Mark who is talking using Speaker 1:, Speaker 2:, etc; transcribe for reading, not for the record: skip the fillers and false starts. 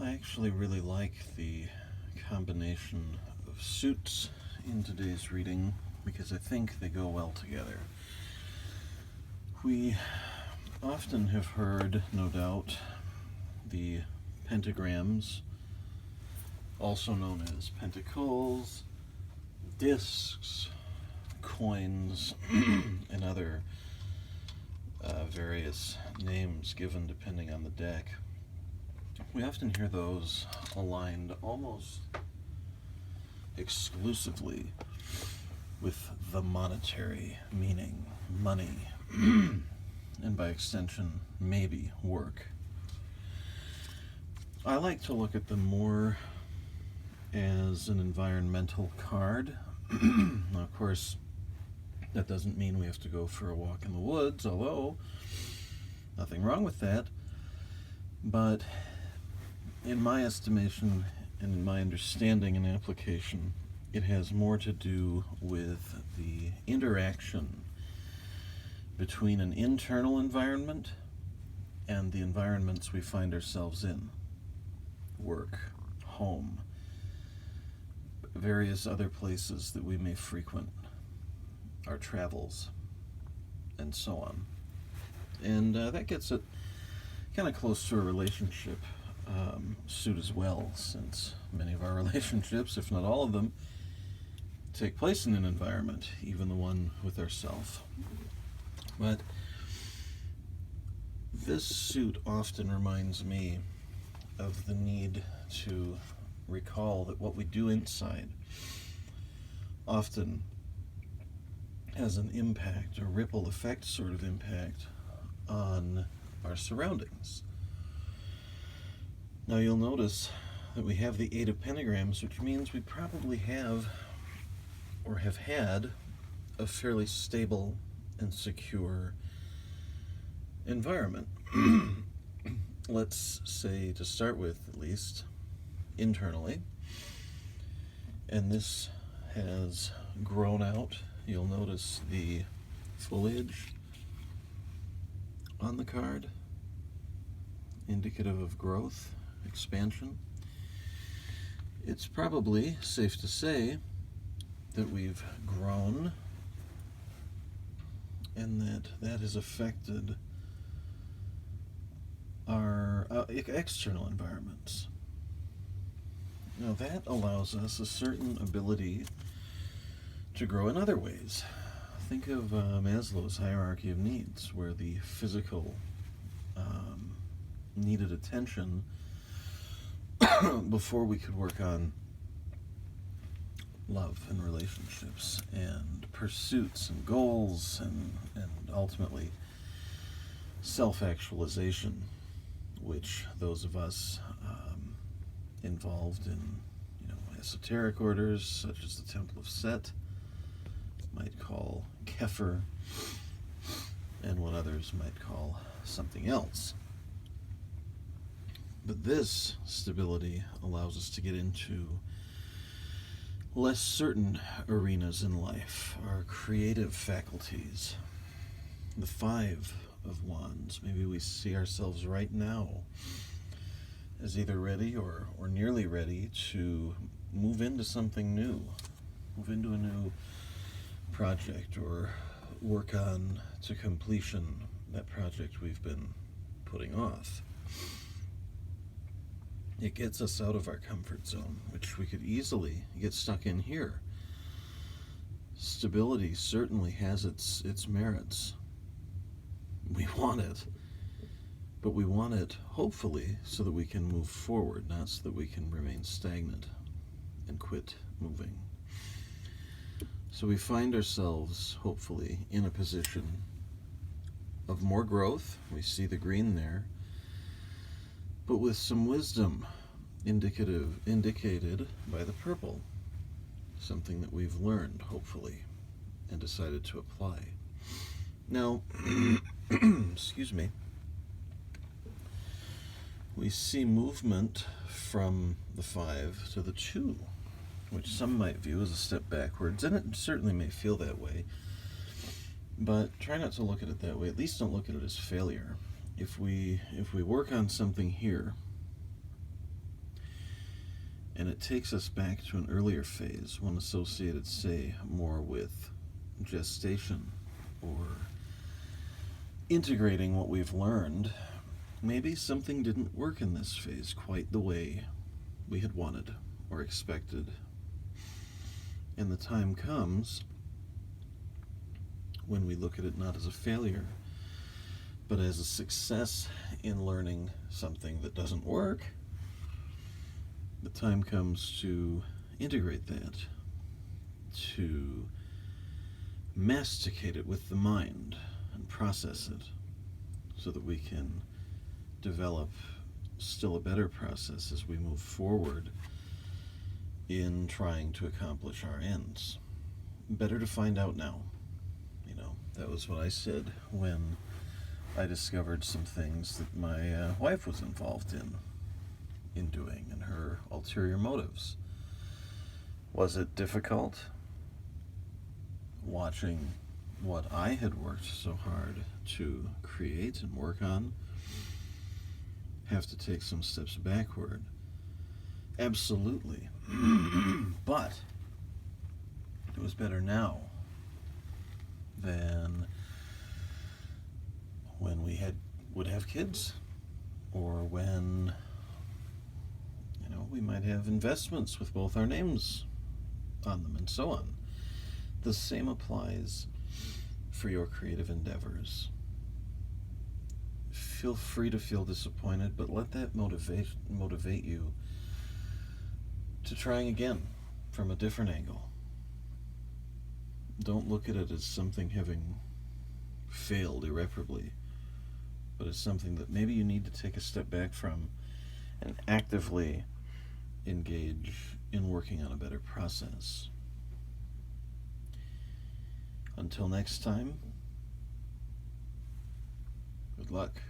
Speaker 1: I actually really like the combination of suits in today's reading because I think they go well together. We often have heard, no doubt, the pentagrams, also known as pentacles, discs, coins, and other various names given depending on the deck. We often hear those aligned almost exclusively with the monetary meaning, money, and by extension, maybe work. I like to look at them more as an environmental card. Now, of course, that doesn't mean we have to go for a walk in the woods, although nothing wrong with that. But in my estimation and in my understanding and application, it has more to do with the interaction between an internal environment and the environments we find ourselves in. Work, home, various other places that we may frequent, our travels, and so on. And that gets it kind of close to a relationship suit as well, since many of our relationships, if not all of them, take place in an environment, even the one with ourself. But this suit often reminds me of the need to recall that what we do inside often has an impact, a ripple effect sort of impact on our surroundings. Now you'll notice that we have the 8 of Pentagrams, which means we probably have or have had a fairly stable and secure environment. Let's say, to start with at least, internally. And this has grown out. You'll notice the foliage on the card, indicative of growth, expansion. It's probably safe to say that we've grown and that has affected our external environments. Now that allows us a certain ability to grow in other ways. Think of Maslow's hierarchy of needs, where the physical needed attention before we could work on love and relationships and pursuits and goals and ultimately self-actualization, which those of us involved in esoteric orders such as the Temple of Set might call Kepher, and what others might call something else. But this stability allows us to get into less certain arenas in life, our creative faculties. The 5 of Wands, maybe we see ourselves right now as either ready or nearly ready to move into something new, move into a new project, or work on to completion that project we've been putting off. It gets us out of our comfort zone, which we could easily get stuck in here. Stability certainly has its merits. We want it, but we want it hopefully so that we can move forward, not so that we can remain stagnant and quit moving. So we find ourselves hopefully in a position of more growth. We see the green there, but with some wisdom indicated by the purple, something that we've learned hopefully and decided to apply. Now, excuse me, we see movement from the 5 to the 2, which some might view as a step backwards, and it certainly may feel that way, but try not to look at it that way. At least don't look at it as failure. If we work on something here, And it takes us back to an earlier phase, one associated, say, more with gestation or integrating what we've learned. Maybe something didn't work in this phase quite the way we had wanted or expected. And the time comes when we look at it not as a failure, but as a success in learning something that doesn't work. The time comes to integrate that, to masticate it with the mind and process it so that we can develop still a better process as we move forward in trying to accomplish our ends. Better to find out now. You know, that was what I said when I discovered some things that my wife was involved in doing, and her ulterior motives. Was it difficult watching what I had worked so hard to create and work on have to take some steps backward? Absolutely. But it was better now than when we would have kids, or when we might have investments with both our names on them, and so on. The same applies for your creative endeavors. Feel free to feel disappointed, but let that motivate you to trying again from a different angle. Don't look at it as something having failed irreparably, but as something that maybe you need to take a step back from and actively engage in working on a better process. Until next time, good luck.